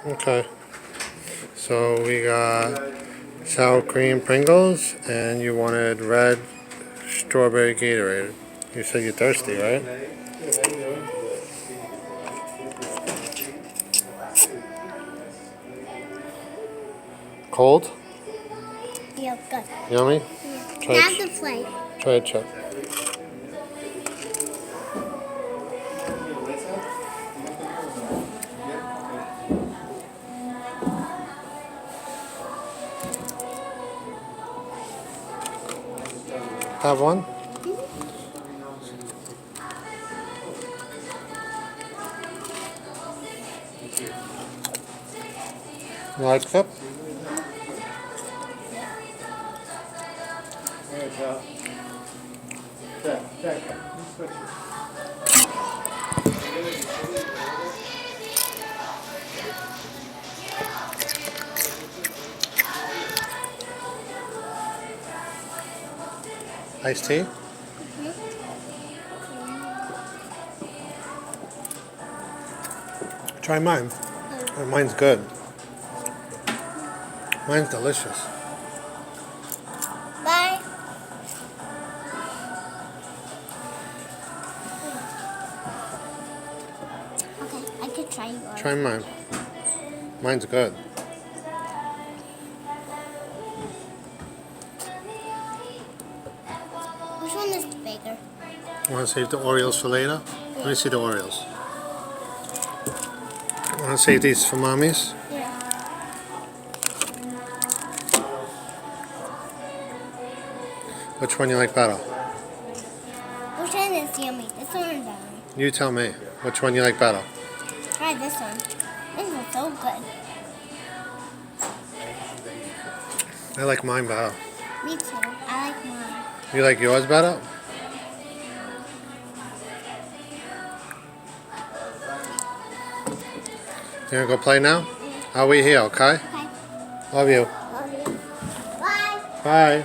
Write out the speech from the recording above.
Okay. So we got sour cream Pringles, and you wanted red strawberry Gatorade. You said you're thirsty, right? Cold? Yeah, good. Yummy? Yeah. Try Have it. the plate. Try it, Chuck. Have one? You like it? Iced tea? Try mine. Mine's good. Mine's delicious. Bye. Okay, I could try yours. Try mine. Mine's good. Which one is bigger? Want to save the Oreos for later? Let me see the Oreos. Want to save these for mommy's? Yeah. Which one you like better? Which one is yummy? This one or that one? You tell me. Which one you like better? Try this one. This is so good. I like mine better. Me too. I like mine. You like yours better? You gonna go play now? I'll wait here, okay? Okay. Love you. Love you. Bye. Bye.